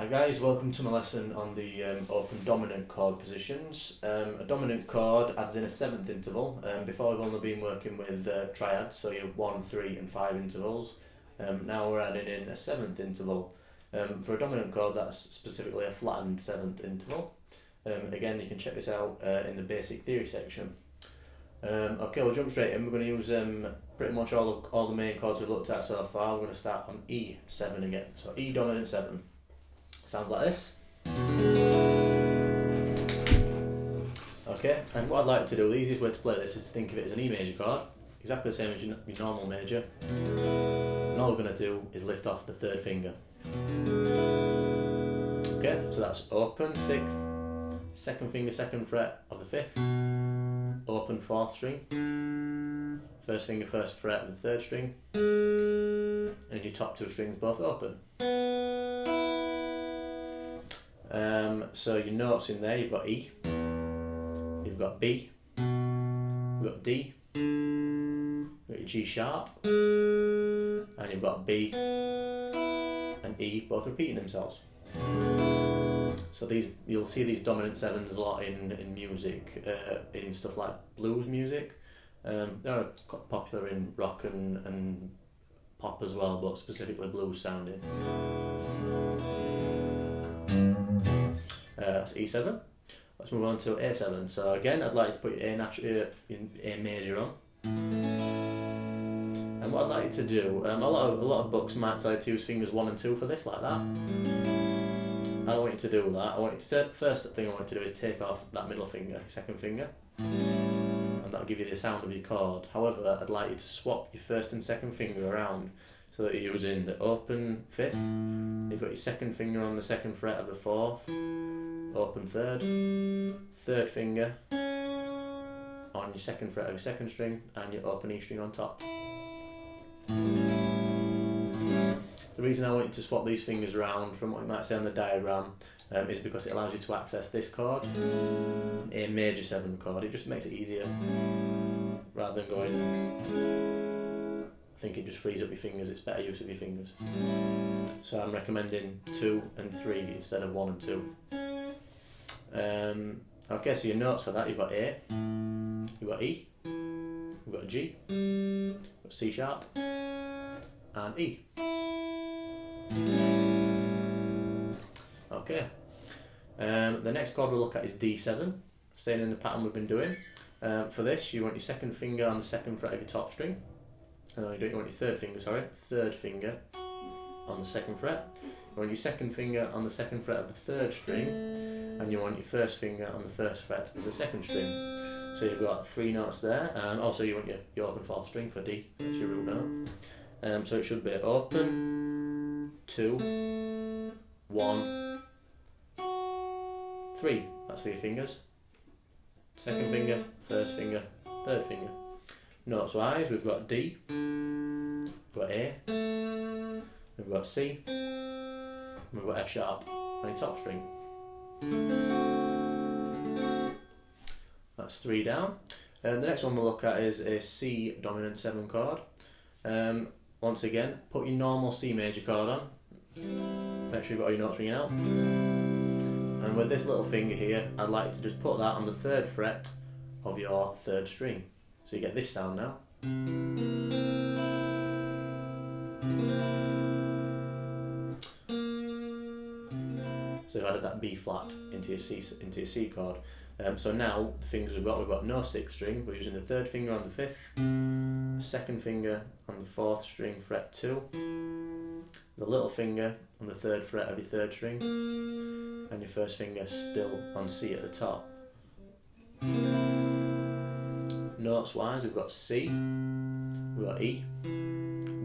Hi guys, welcome to my lesson on the open dominant chord positions. A dominant chord adds in a seventh interval. Before we've only been working with triads, so your 1, 3 and 5 intervals. Now we're adding in a seventh interval. For a dominant chord, that's specifically a flattened seventh interval. Again, you can check this out in the basic theory section. Okay, we'll jump straight in. We're going to use pretty much all the main chords we've looked at so far. We're going to start on E7 again. So E dominant 7. Sounds like this. Okay, and what I'd like to do, the easiest way to play this is to think of it as an E major chord, exactly the same as your normal major. And all we're going to do is lift off the third finger. Okay, so that's open 6th, second finger, second fret of the 5th, open 4th string, first finger, first fret of the 3rd string, and your top 2 strings both open. So your notes in there, you've got E, you've got B, you've got D, you've got your G sharp, and you've got B and E both repeating themselves. So you'll see these dominant 7s a lot in music, in stuff like blues music. They're quite popular in rock and pop as well, but specifically blues sounding. That's E7. Let's move on to A7. So again, I'd like to put your A major on. And what I'd like you to do, a lot of books might tell you to use fingers 1 and 2 for this, like that. I don't want you to do that. I want you to first thing I want you to do is take off that middle finger, your second finger, and that'll give you the sound of your chord. However, I'd like you to swap your first and second finger around, so that you're using the open 5th, you've got your second finger on the 2nd fret of the 4th, open 3rd, 3rd finger on your 2nd fret of your 2nd string, and your open E string on top. The reason I want you to swap these fingers around from what you might say on the diagram is because it allows you to access this chord, A major 7 chord. It just makes it easier rather than going. I think it just frees up your fingers, it's better use of your fingers. So I'm recommending 2 and 3 instead of 1 and 2. Okay, so your notes for that, you've got A, you've got E, you've got G, you've got C sharp, and E. Okay, the next chord we'll look at is D7, staying in the pattern we've been doing. For this, you want your second finger on the 2nd fret of your top string. You want your third finger on the 2nd fret. You want your second finger on the 2nd fret of the 3rd string, and you want your first finger on the 1st fret of the 2nd string. So you've got 3 notes there, and also you want your open 4th string for D, that's your root note. So it should be open, 2, 1, 3, that's for your fingers. Second finger, first finger, 3rd finger. Notes wise, we've got D, we've got A, we've got C, and we've got F sharp on your top string. That's 3 down. The next one we'll look at is a C dominant 7 chord. Once again, put your normal C major chord on. Make sure you've got all your notes ringing out. And with this little finger here, I'd like to just put that on the 3rd fret of your 3rd string. So you get this sound now. So you've added that B flat into your C chord. So now the fingers we've got no 6th string. We're using the 3rd finger on the 5th, 2nd finger on the 4th string, fret 2, the little finger on the 3rd fret of your 3rd string, and your first finger still on C at the top. Notes wise, we've got C, we've got E,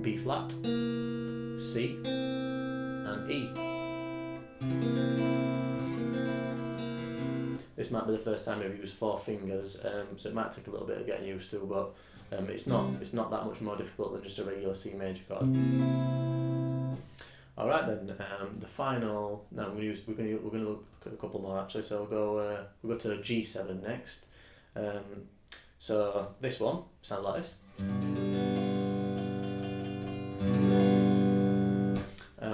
B flat, C, and E. This might be the first time we've used 4 fingers, so it might take a little bit of getting used to, but it's not that much more difficult than just a regular C major chord. All right then, the final. Now we're going to look at a couple more actually. So we'll go to G7 next. So this one sounds like this.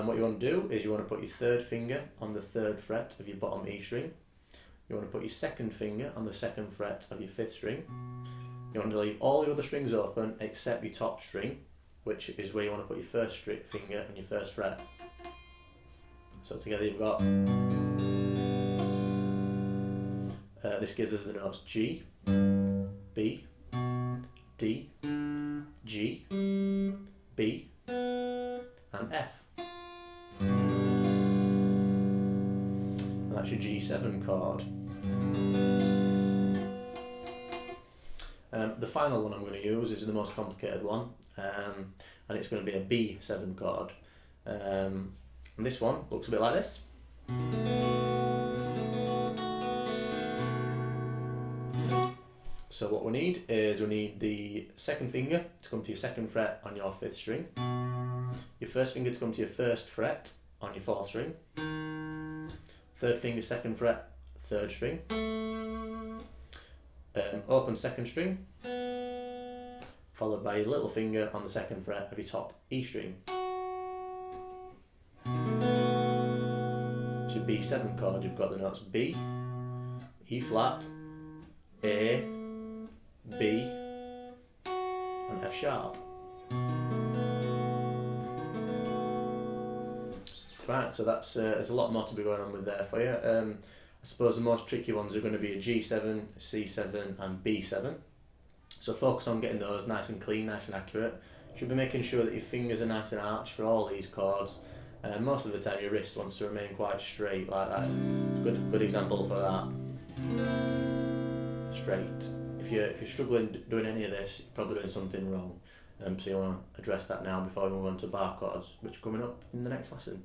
And what you want to do is you want to put your third finger on the third fret of your bottom E string. You want to put your second finger on the second fret of your fifth string. You want to leave all your other strings open except your top string, which is where you want to put your first finger on your first fret. So together you've got, this gives us the notes G, B, D, G, B, and F. And that's your G7 chord. The final one I'm going to use is the most complicated one, and it's going to be a B7 chord. And this one looks a bit like this. So what we need is the second finger to come to your second fret on your fifth string, your first finger to come to your first fret on your fourth string, third finger second fret, third string, open second string, followed by your little finger on the second fret of your top E string. So your B7 chord, you've got the notes B, E flat, A, B, and F sharp. Right, so that's there's a lot more to be going on with there for you. I suppose the most tricky ones are going to be a G7, C7 and B7. So focus on getting those nice and clean, nice and accurate. You should be making sure that your fingers are nice and arched for all these chords. Most of the time your wrist wants to remain quite straight like that. Good example for that. Straight. If you're struggling doing any of this, you're probably doing something wrong. So you want to address that now before we move on to bar chords, which are coming up in the next lesson.